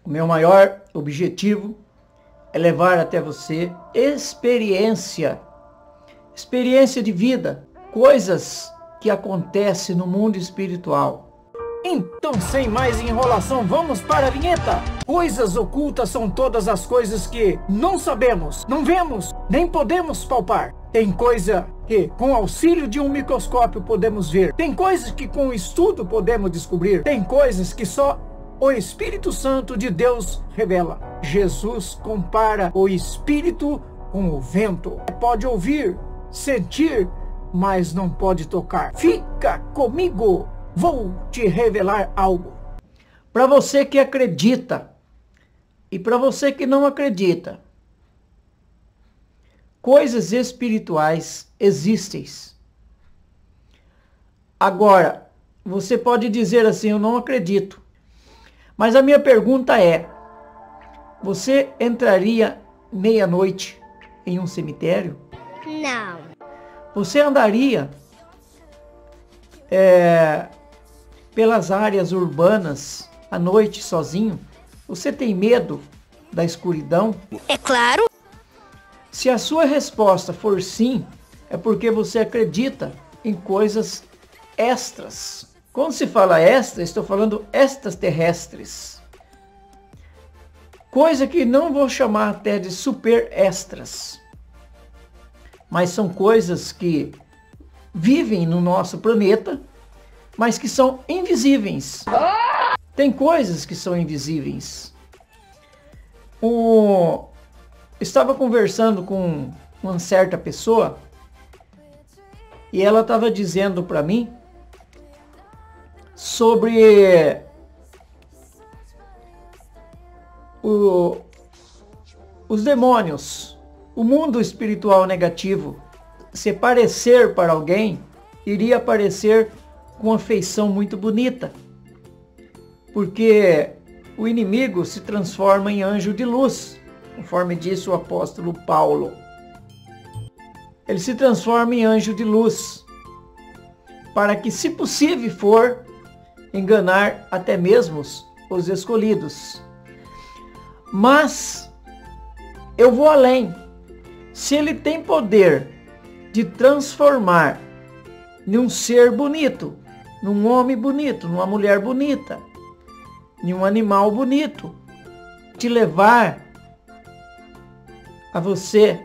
O meu maior objetivo é levar até você experiência de vida, coisas que acontecem no mundo espiritual. Então, sem mais enrolação, vamos para a vinheta. Coisas ocultas são todas as coisas que não sabemos, não vemos, nem podemos palpar. Tem coisa que com auxílio de um microscópio podemos ver. Tem coisas que com estudo podemos descobrir. Tem coisas que só o Espírito Santo de Deus revela. Jesus compara o Espírito com o vento. Pode ouvir, sentir, mas não pode tocar. Fica comigo, vou te revelar algo. Para você que acredita e para você que não acredita, coisas espirituais existem. Agora, você pode dizer assim, eu não acredito. Mas a minha pergunta é, você entraria meia-noite em um cemitério? Não. Você andaria pelas áreas urbanas à noite sozinho? Você tem medo da escuridão? É claro. Se a sua resposta for sim, é porque você acredita em coisas extras. Quando se fala extra, estou falando extraterrestres. Coisa que não vou chamar até de super extras. Mas são coisas que vivem no nosso planeta, mas que são invisíveis. Tem coisas que são invisíveis. Estava conversando com uma certa pessoa e ela estava dizendo para mim sobre os demônios, o mundo espiritual negativo. Se parecer para alguém, iria aparecer com uma feição muito bonita, porque o inimigo se transforma em anjo de luz, conforme disse o apóstolo Paulo. Ele se transforma em anjo de luz, para que, se possível for, enganar até mesmo os escolhidos. Mas eu vou além. Se ele tem poder de transformar num ser bonito, num homem bonito, numa mulher bonita, num animal bonito, te levar a você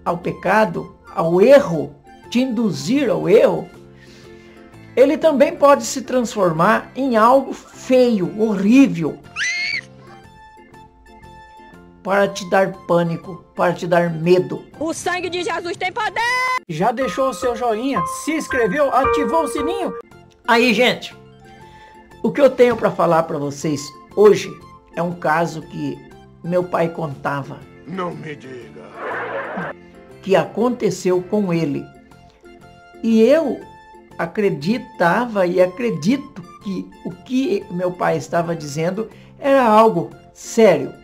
ao pecado, ao erro, te induzir ao erro, ele também pode se transformar em algo feio, horrível, para te dar pânico, para te dar medo. O sangue de Jesus tem poder! Já deixou o seu joinha? Se inscreveu? Ativou o sininho? Aí, gente, o que eu tenho para falar para vocês hoje é um caso que meu pai contava. Não me diga. Que aconteceu com ele. E eu acreditava e acredito que o que meu pai estava dizendo era algo sério.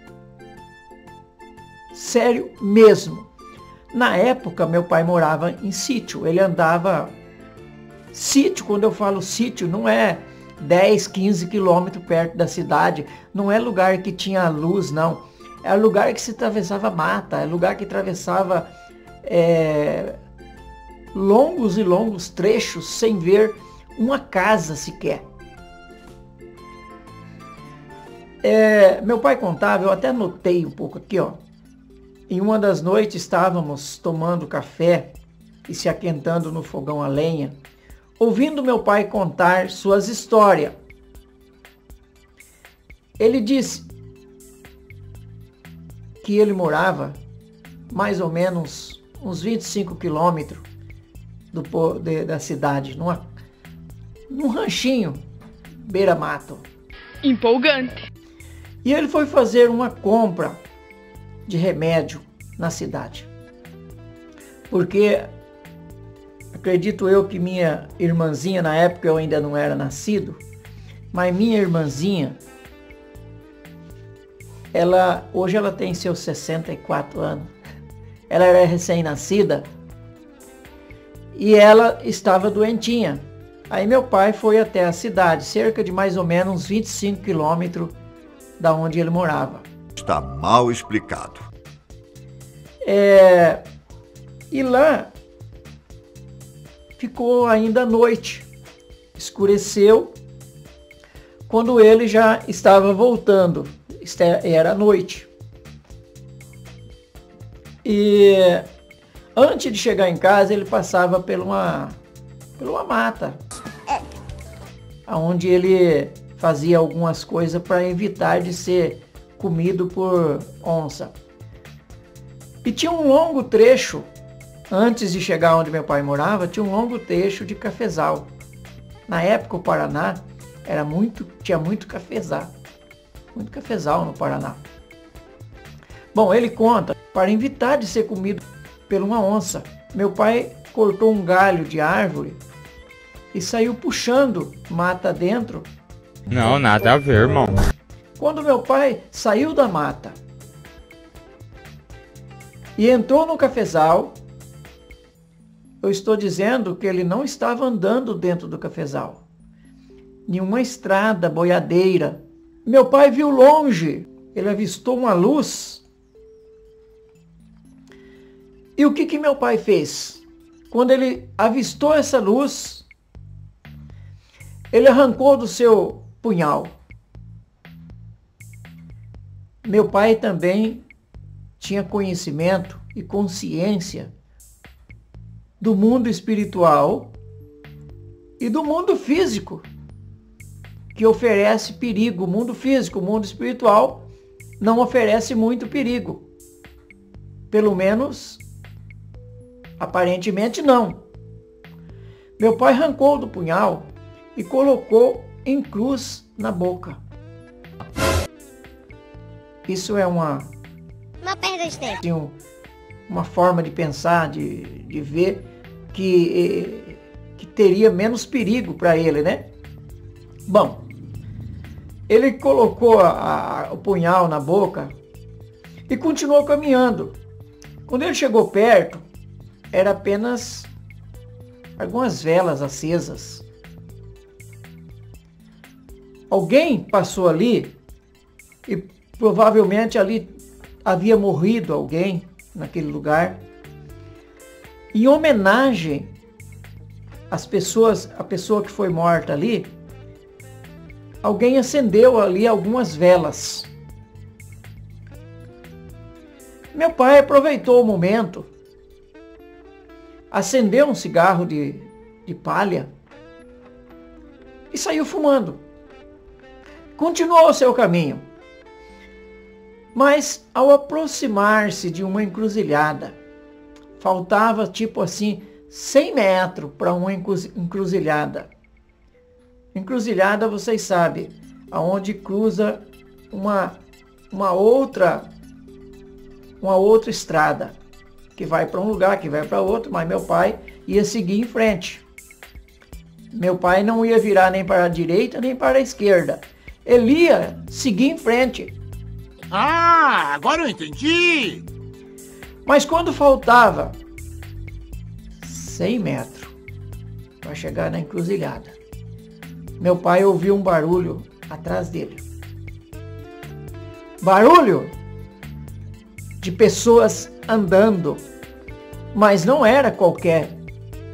Sério mesmo. Na época, meu pai morava em sítio. Ele andava... Sítio, quando eu falo sítio, não é 10, 15 quilômetros perto da cidade. Não é lugar que tinha luz, não. É lugar que se atravessava mata. É lugar que atravessava longos e longos trechos sem ver uma casa sequer. Meu pai contava, eu até anotei um pouco aqui, ó. Em uma das noites estávamos tomando café e se aquentando no fogão a lenha, ouvindo meu pai contar suas histórias. Ele disse que ele morava mais ou menos uns 25 quilômetros da cidade, num ranchinho beira-mato. Empolgante. E ele foi fazer uma compra de remédio na cidade. Porque acredito eu que minha irmãzinha, na época eu ainda não era nascido, mas minha irmãzinha, hoje ela tem seus 64 anos. Ela era recém-nascida e ela estava doentinha. Aí meu pai foi até a cidade, cerca de mais ou menos 25 quilômetros da onde ele morava. Está mal explicado. E lá ficou ainda à noite, escureceu, quando ele já estava voltando, era noite. E antes de chegar em casa, ele passava por uma mata, onde ele fazia algumas coisas para evitar de ser comido por onça. E tinha um longo trecho, antes de chegar onde meu pai morava, tinha um longo trecho de cafezal. Na época o Paraná tinha muito cafezal no Paraná. Bom, ele conta, para evitar de ser comido por uma onça, meu pai cortou um galho de árvore e saiu puxando mata dentro. Não, nada a ver, irmão. Quando meu pai saiu da mata e entrou no cafezal, eu estou dizendo que ele não estava andando dentro do cafezal. Nenhuma estrada, boiadeira. Meu pai viu longe, ele avistou uma luz. E o que meu pai fez? Quando ele avistou essa luz, ele arrancou do seu punhal. Meu pai também tinha conhecimento e consciência do mundo espiritual e do mundo físico, que oferece perigo. O mundo físico, o mundo espiritual não oferece muito perigo. Pelo menos, aparentemente não. Meu pai arrancou do punhal e colocou em cruz na boca. Isso é uma perda de tempo. Uma forma de pensar, de ver que teria menos perigo para ele, né? Bom, ele colocou o punhal na boca e continuou caminhando. Quando ele chegou perto, era apenas algumas velas acesas. Alguém passou ali e provavelmente ali havia morrido alguém naquele lugar. Em homenagem a pessoa que foi morta ali, alguém acendeu ali algumas velas. Meu pai aproveitou o momento, acendeu um cigarro de palha e saiu fumando. Continuou o seu caminho. Mas ao aproximar-se de uma encruzilhada, faltava tipo assim 100 metros para uma encruzilhada. Encruzilhada, vocês sabem, aonde cruza uma outra estrada, que vai para um lugar, que vai para outro, mas meu pai ia seguir em frente. Meu pai não ia virar nem para a direita, nem para a esquerda. Ele ia seguir em frente. Ah, agora eu entendi! Mas quando faltava 100 metros para chegar na encruzilhada, meu pai ouviu um barulho atrás dele. Barulho de pessoas andando, mas não era qualquer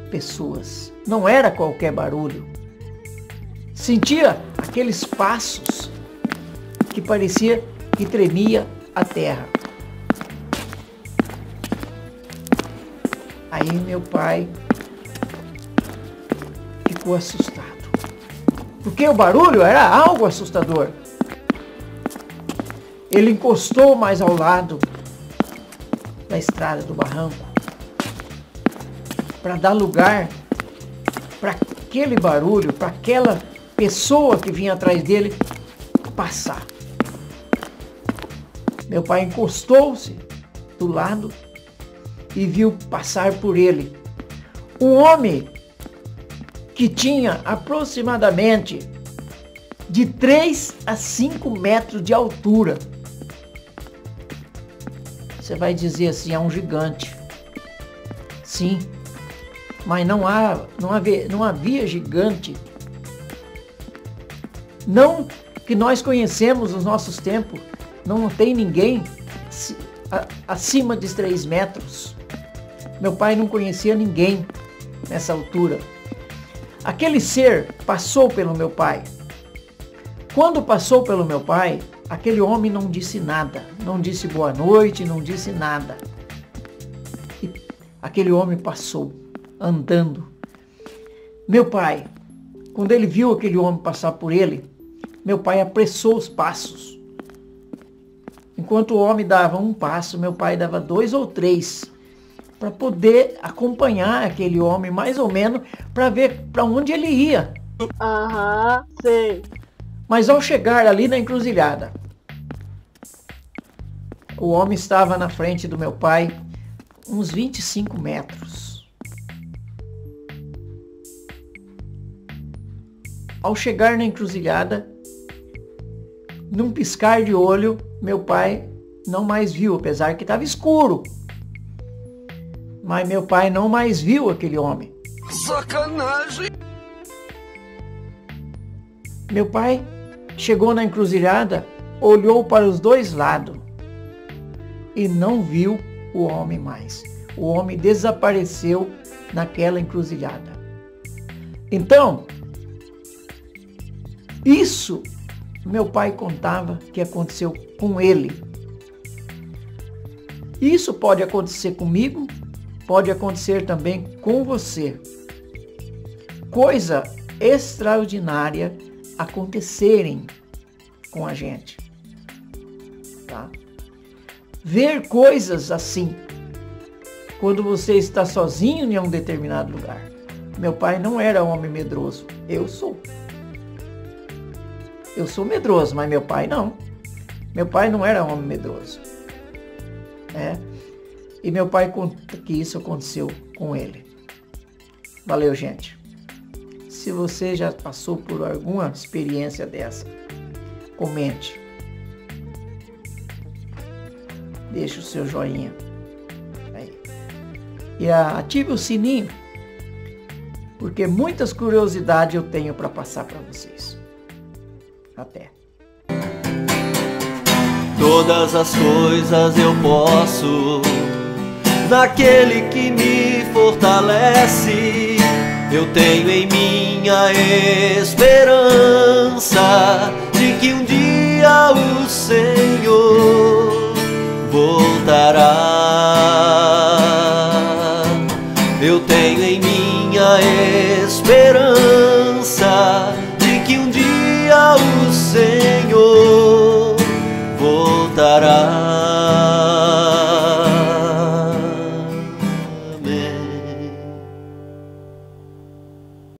pessoas, não era qualquer barulho. Sentia aqueles passos que parecia que tremia a terra. Aí meu pai ficou assustado, porque o barulho era algo assustador. Ele encostou mais ao lado da estrada do barranco para dar lugar para aquele barulho, para aquela pessoa que vinha atrás dele passar. Meu pai encostou-se do lado e viu passar por ele um homem que tinha aproximadamente de 3 a 5 metros de altura. Você vai dizer assim, é um gigante. Sim, mas não havia gigante. Não que nós conhecemos nos nossos tempos, não tem ninguém acima de 3 metros. Meu pai não conhecia ninguém nessa altura. Aquele ser passou pelo meu pai. Quando passou pelo meu pai, aquele homem não disse nada, não disse boa noite, não disse nada. E aquele homem passou, andando. Meu pai, quando ele viu aquele homem passar por ele, meu pai apressou os passos. Enquanto o homem dava um passo, meu pai dava 2 ou 3, para poder acompanhar aquele homem, mais ou menos, para ver para onde ele ia. Aham, sei. Mas ao chegar ali na encruzilhada, o homem estava na frente do meu pai, uns 25 metros. Ao chegar na encruzilhada, num piscar de olho, meu pai não mais viu, apesar que estava escuro. Mas meu pai não mais viu aquele homem. Sacanagem! Meu pai chegou na encruzilhada, olhou para os 2 lados e não viu o homem mais. O homem desapareceu naquela encruzilhada. Então, isso meu pai contava que aconteceu com ele. Isso pode acontecer comigo, pode acontecer também com você. Coisa extraordinária acontecerem com a gente. Tá? Ver coisas assim, quando você está sozinho em um determinado lugar. Meu pai não era homem medroso, eu sou. Eu sou medroso, mas meu pai não. Meu pai não era homem medroso. E meu pai conta que isso aconteceu com ele. Valeu, gente. Se você já passou por alguma experiência dessa, comente. Deixe o seu joinha. Aí. E ative o sininho, porque muitas curiosidades eu tenho para passar para vocês. Até. Todas as coisas eu posso naquele que me fortalece. Eu tenho em minha esperança de que um dia o Senhor voltará. Eu tenho em minha esperança de que um dia o Senhor voltará.